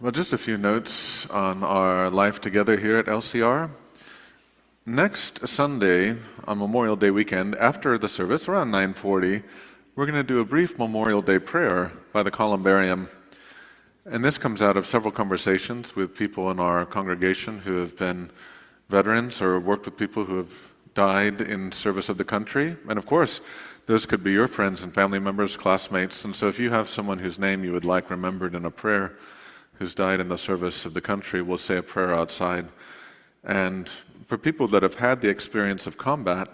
Well, just a few notes on our life together here at LCR. Next Sunday, on Memorial Day weekend, after the service, around 9:40, we're going to do a brief Memorial Day prayer by the columbarium. And this comes out of several conversations with people in our congregation who have been veterans or worked with people who have died in service of the country. And of course, those could be your friends and family members, classmates. And so if you have someone whose name you would like remembered in a prayer who's died in the service of the country, we'll say a prayer outside. And for people that have had the experience of combat,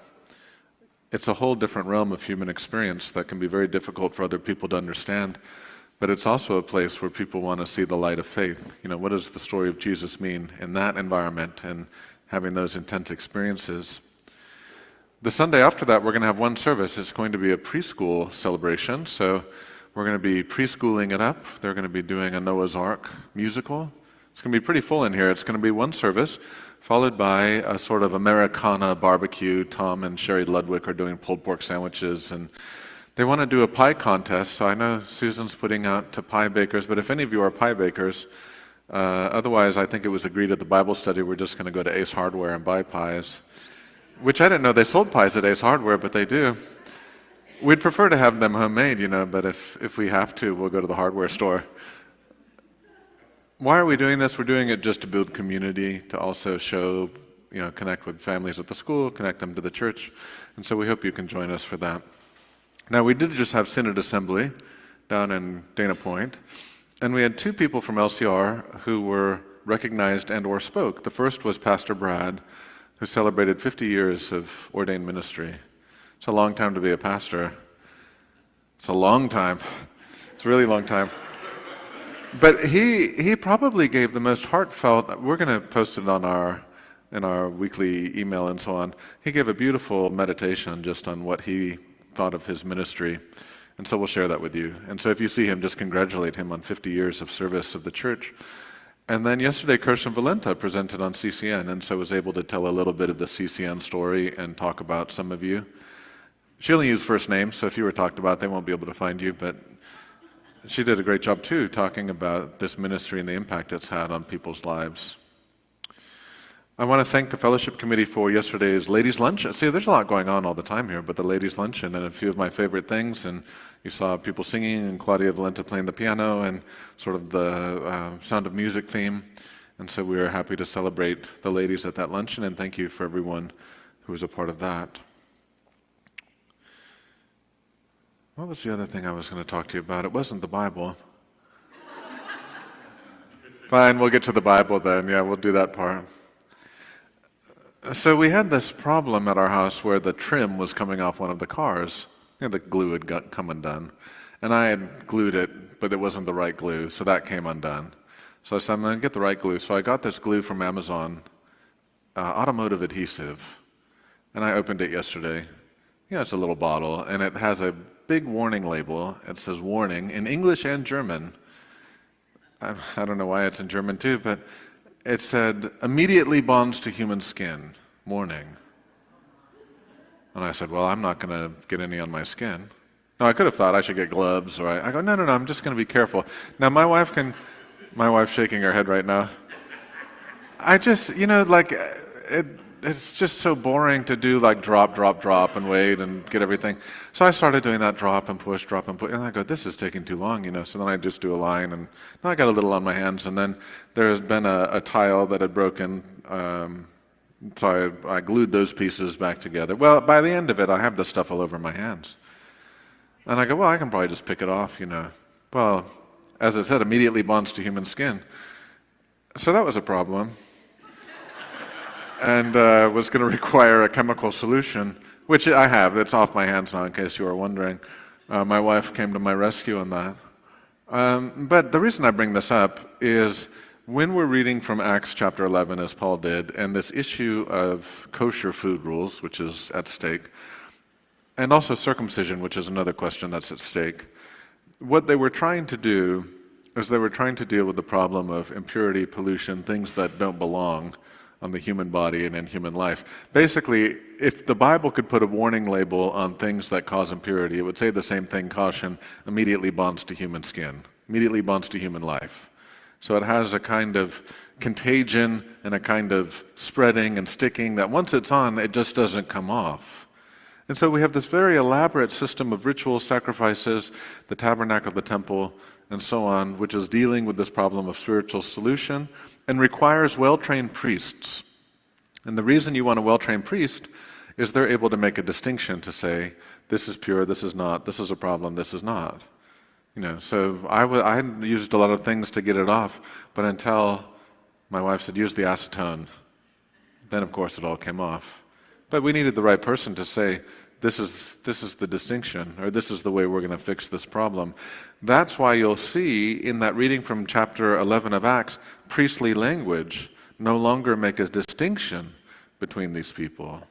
it's a whole different realm of human experience that can be very difficult for other people to understand. But it's also a place where people want to see the light of faith. You know, what does the story of Jesus mean in that environment and having those intense experiences? The Sunday after that, we're going to have one service. It's going to be a preschool celebration. So we're going to be preschooling it up. They're going to be doing a Noah's Ark musical. It's going to be pretty full in here. It's going to be one service, followed by a sort of Americana barbecue. Tom and Sherry Ludwig are doing pulled pork sandwiches, and they want to do a pie contest. So I know Susan's putting out to pie bakers, but if any of you are pie bakers, otherwise I think it was agreed at the Bible study we're just going to go to Ace Hardware and buy pies, which I didn't know they sold pies at Ace Hardware, but they do. We'd prefer to have them homemade, but if we have to, we'll go to the hardware store. Why are we doing this? We're doing it just to build community, to also show, connect with families at the school, connect them to the church. And so we hope you can join us for that. Now, we did just have Synod Assembly down in Dana Point, and we had two people from LCR who were recognized and or spoke. The first was Pastor Brad, who celebrated 50 years of ordained ministry. It's a long time to be a pastor. It's a long time. It's a really long time. But he probably gave the most heartfelt, we're going to post it on in our weekly email and so on. He gave a beautiful meditation just on what he thought of his ministry. And so we'll share that with you. And so if you see him, just congratulate him on 50 years of service of the church. And then yesterday, Kirsten Valenta presented on CCN, and so was able to tell a little bit of the CCN story and talk about some of you. She only used first names, so if you were talked about, they won't be able to find you, but she did a great job too, talking about this ministry and the impact it's had on people's lives. I want to thank the Fellowship Committee for yesterday's Ladies' Luncheon. See, there's a lot going on all the time here, but the Ladies' Luncheon and a few of my favorite things, and you saw people singing and Claudia Valenta playing the piano and sort of the Sound of Music theme. And so we are happy to celebrate the ladies at that luncheon, and thank you for everyone who was a part of that. What was the other thing I was going to talk to you about? It wasn't the Bible. Fine, we'll get to the Bible then. Yeah, we'll do that part. So we had this problem at our house where the trim was coming off one of the cars. The glue had come undone. And I had glued it, but it wasn't the right glue, so that came undone. So I said, I'm going to get the right glue. So I got this glue from Amazon, automotive adhesive. And I opened it yesterday. It's a little bottle, and it has a big warning label. It says warning in English and German. I don't know why it's in German too, but it said immediately bonds to human skin, warning. And I said, well, I'm not going to get any on my skin. No, I could have thought I should get gloves, or I go, no, I'm just going to be careful. Now my wife's shaking her head right now. I just, it's just so boring to do like drop, and wait and get everything. So I started doing that drop and push, and I go, this is taking too long, So then I just do a line, and now I got a little on my hands, and then there's been a tile that had broken, so I glued those pieces back together. Well, by the end of it, I have the stuff all over my hands. And I go, well, I can probably just pick it off, Well, as I said, immediately bonds to human skin. So that was a problem. And was going to require a chemical solution, which I have. It's off my hands now, in case you were wondering. My wife came to my rescue on that. But the reason I bring this up is when we're reading from Acts chapter 11, as Paul did, and this issue of kosher food rules, which is at stake, and also circumcision, which is another question that's at stake, what they were trying to do is they were trying to deal with the problem of impurity, pollution, things that don't belong on the human body and in human life. Basically, if the Bible could put a warning label on things that cause impurity, it would say the same thing, caution, immediately bonds to human skin, immediately bonds to human life. So it has a kind of contagion and a kind of spreading and sticking that once it's on, it just doesn't come off. And so we have this very elaborate system of ritual sacrifices, the tabernacle, the temple, and so on, which is dealing with this problem of spiritual solution and requires well-trained priests. And the reason you want a well-trained priest is they're able to make a distinction to say, this is pure, this is not, this is a problem, this is not. So I used a lot of things to get it off, but until my wife said, use the acetone, then of course it all came off. But we needed the right person to say, this is the distinction, or this is the way we're going to fix this problem. That's why you'll see in that reading from chapter 11 of Acts, priestly language no longer make a distinction between these people.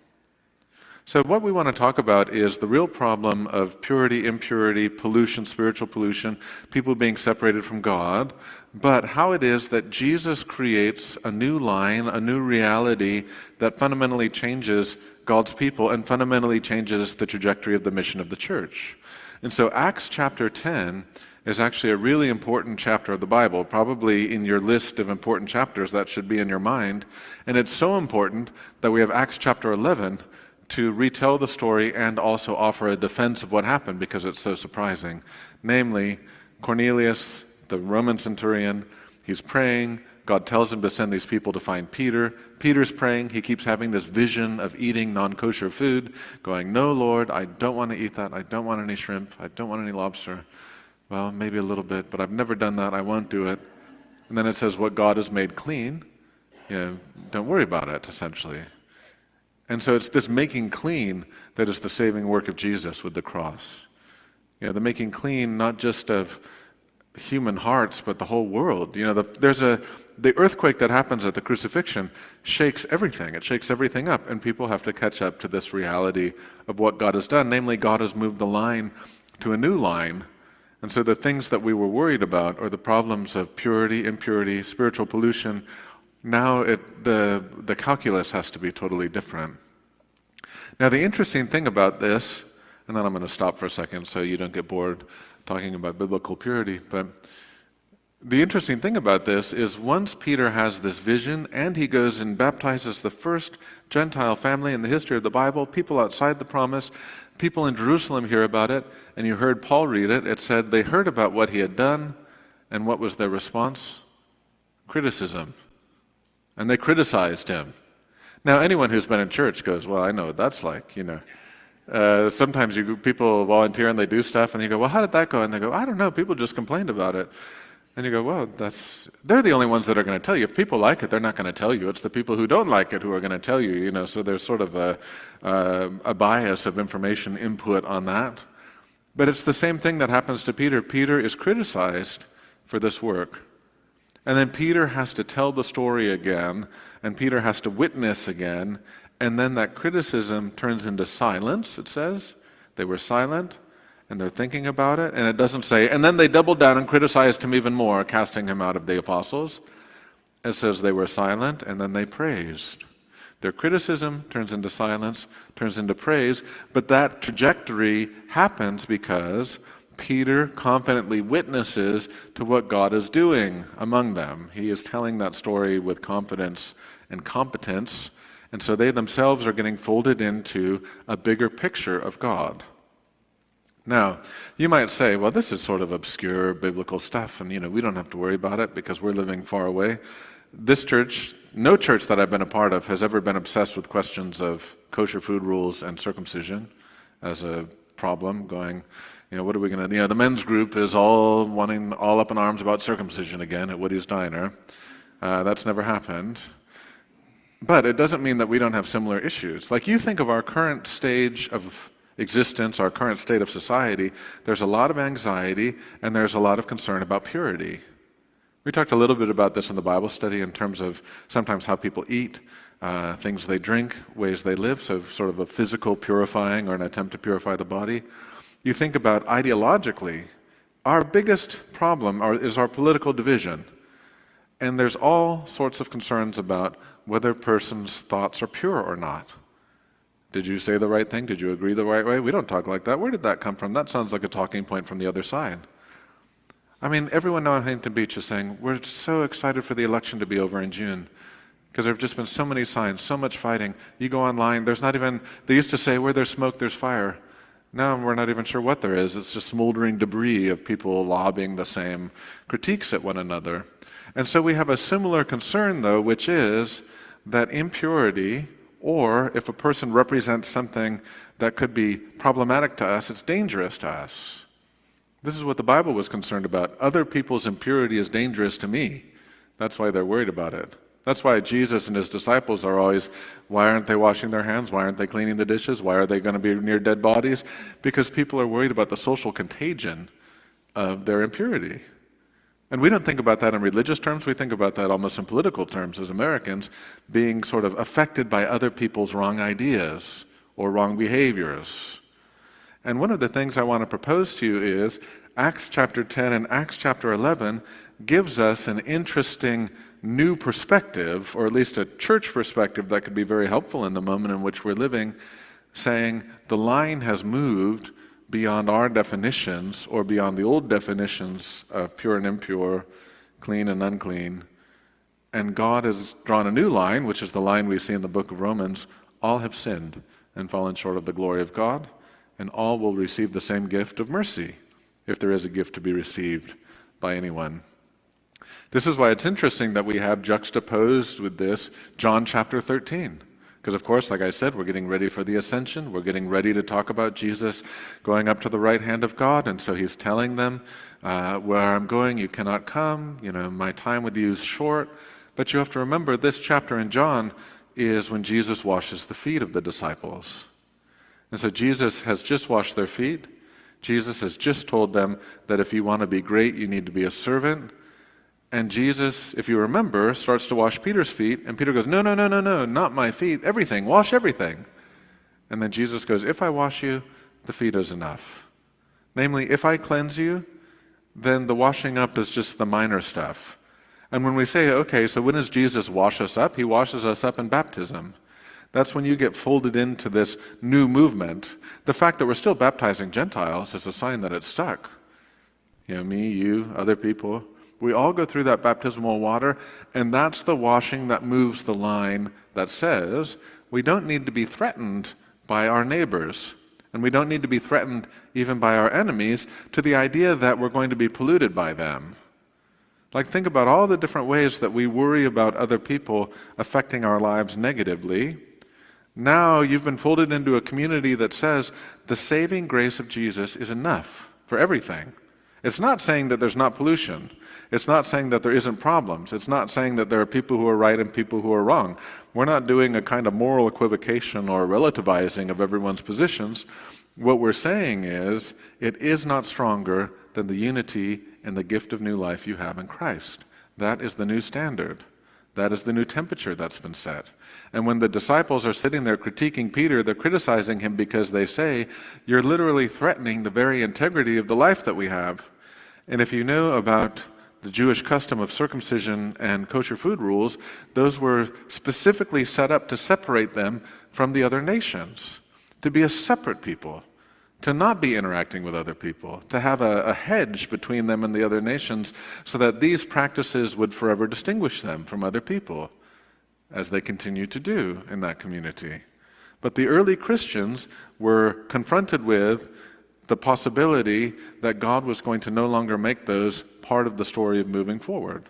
So what we want to talk about is the real problem of purity, impurity, pollution, spiritual pollution, people being separated from God, but how it is that Jesus creates a new line, a new reality that fundamentally changes God's people and fundamentally changes the trajectory of the mission of the church. And so Acts chapter 10 is actually a really important chapter of the Bible. Probably in your list of important chapters, that should be in your mind. And it's so important that we have Acts chapter 11 to retell the story and also offer a defense of what happened because it's so surprising. Namely, Cornelius, the Roman centurion, he's praying. God tells him to send these people to find Peter. Peter's praying. He keeps having this vision of eating non-kosher food, going, no, Lord, I don't want to eat that. I don't want any shrimp. I don't want any lobster. Well, maybe a little bit, but I've never done that. I won't do it. And then it says, what God has made clean, don't worry about it, essentially. And so it's this making clean that is the saving work of Jesus with the cross. The making clean not just of human hearts, but the whole world. The earthquake that happens at the crucifixion shakes everything. It shakes everything up, and people have to catch up to this reality of what God has done. Namely, God has moved the line to a new line. And so the things that we were worried about, or the problems of purity, impurity, spiritual pollution, now the calculus has to be totally different. Now the interesting thing about this, and then I'm going to stop for a second so you don't get bored talking about biblical purity, but the interesting thing about this is once Peter has this vision and he goes and baptizes the first Gentile family in the history of the Bible, people outside the promise, people in Jerusalem hear about it, and you heard Paul read it, it said they heard about what he had done, and what was their response? Criticism. And they criticized him. Now, anyone who's been in church goes, well, I know what that's like, Sometimes people volunteer and they do stuff, and you go, well, how did that go? And they go, I don't know, people just complained about it. And you go, well, they're the only ones that are going to tell you. If people like it, they're not going to tell you. It's the people who don't like it who are going to tell you, So there's sort of a bias of information input on that. But it's the same thing that happens to Peter. Peter is criticized for this work. And then Peter has to tell the story again, and Peter has to witness again, and then that criticism turns into silence, it says. They were silent, and they're thinking about it, and it doesn't say, and then they doubled down and criticized him even more, casting him out of the apostles. It says they were silent, and then they praised. Their criticism turns into silence, turns into praise, but that trajectory happens because Peter confidently witnesses to what God is doing among them. He is telling that story with confidence and competence, and so they themselves are getting folded into a bigger picture of God. Now, you might say, well, this is sort of obscure biblical stuff, and we don't have to worry about it because we're living far away. This church, no church that I've been a part of has ever been obsessed with questions of kosher food rules and circumcision as a problem, going, what are we going to, the men's group is all up in arms about circumcision again at Woody's Diner. That's never happened. But it doesn't mean that we don't have similar issues. Like you think of our current stage of existence, our current state of society, there's a lot of anxiety and there's a lot of concern about purity. We talked a little bit about this in the Bible study in terms of sometimes how people eat, things they drink, ways they live, so sort of a physical purifying or an attempt to purify the body. You think about ideologically, our biggest problem is our political division. And there's all sorts of concerns about whether a person's thoughts are pure or not. Did you say the right thing? Did you agree the right way? We don't talk like that. Where did that come from? That sounds like a talking point from the other side. I mean, everyone now in Huntington Beach is saying, we're so excited for the election to be over in June, because there have just been so many signs, so much fighting. You go online, there's not even, they used to say, where there's smoke, there's fire. Now we're not even sure what there is. It's just smoldering debris of people lobbying the same critiques at one another. And so we have a similar concern, though, which is that impurity, or if a person represents something that could be problematic to us, it's dangerous to us. This is what the Bible was concerned about. Other people's impurity is dangerous to me. That's why they're worried about it. That's why Jesus and his disciples are always, why aren't they washing their hands? Why aren't they cleaning the dishes? Why are they going to be near dead bodies? Because people are worried about the social contagion of their impurity. And we don't think about that in religious terms. We think about that almost in political terms as Americans, being sort of affected by other people's wrong ideas or wrong behaviors. And one of the things I want to propose to you is Acts chapter 10 and Acts chapter 11 gives us an interesting new perspective, or at least a church perspective that could be very helpful in the moment in which we're living, saying the line has moved beyond our definitions or beyond the old definitions of pure and impure, clean and unclean. And God has drawn a new line, which is the line we see in the book of Romans. All have sinned and fallen short of the glory of God, and all will receive the same gift of mercy, if there is a gift to be received by anyone. This is why it's interesting that we have juxtaposed with this John chapter 13. Because, of course, like I said, we're getting ready for the ascension. We're getting ready to talk about Jesus going up to the right hand of God. And so he's telling them, where I'm going, you cannot come. My time with you is short. But you have to remember, this chapter in John is when Jesus washes the feet of the disciples. And so Jesus has just washed their feet. Jesus has just told them that if you want to be great, you need to be a servant. And Jesus, if you remember, starts to wash Peter's feet, and Peter goes, no, not my feet, everything, wash everything. And then Jesus goes, if I wash you, the feet is enough. Namely, if I cleanse you, then the washing up is just the minor stuff. And when we say, okay, so when does Jesus wash us up? He washes us up in baptism. That's when you get folded into this new movement. The fact that we're still baptizing Gentiles is a sign that it's stuck. Me, you, other people. We all go through that baptismal water, and that's the washing that moves the line that says we don't need to be threatened by our neighbors, and we don't need to be threatened even by our enemies to the idea that we're going to be polluted by them. Like, think about all the different ways that we worry about other people affecting our lives negatively. Now you've been folded into a community that says the saving grace of Jesus is enough for everything. It's not saying that there's not pollution. It's not saying that there isn't problems. It's not saying that there are people who are right and people who are wrong. We're not doing a kind of moral equivocation or relativizing of everyone's positions. What we're saying is it is not stronger than the unity and the gift of new life you have in Christ. That is the new standard. That is the new temperature that's been set. And when the disciples are sitting there critiquing Peter, they're criticizing him because they say, you're literally threatening the very integrity of the life that we have. And if you know about the Jewish custom of circumcision and kosher food rules, those were specifically set up to separate them from the other nations, to be a separate people, to not be interacting with other people, to have a hedge between them and the other nations so that these practices would forever distinguish them from other people, as they continue to do in that community. But the early Christians were confronted with the possibility that God was going to no longer make those part of the story of moving forward,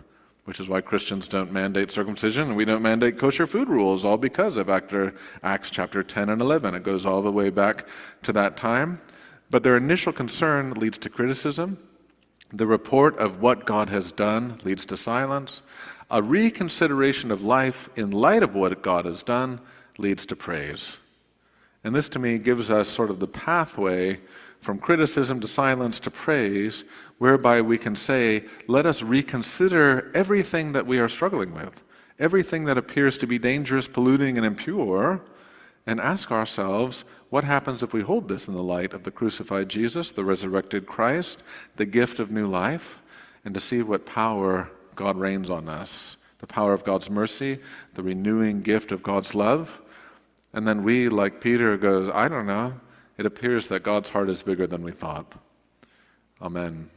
which is why Christians don't mandate circumcision and we don't mandate kosher food rules, all because of Acts chapter 10 and 11. It goes all the way back to that time. But their initial concern leads to criticism. The report of what God has done leads to silence. A reconsideration of life in light of what God has done leads to praise. And this, to me, gives us sort of the pathway from criticism to silence to praise, whereby we can say, let us reconsider everything that we are struggling with, everything that appears to be dangerous, polluting, and impure, and ask ourselves, what happens if we hold this in the light of the crucified Jesus, the resurrected Christ, the gift of new life, and to see what power God reigns on us, the power of God's mercy, the renewing gift of God's love. And then we, like Peter, goes, I don't know, it appears that God's heart is bigger than we thought. Amen.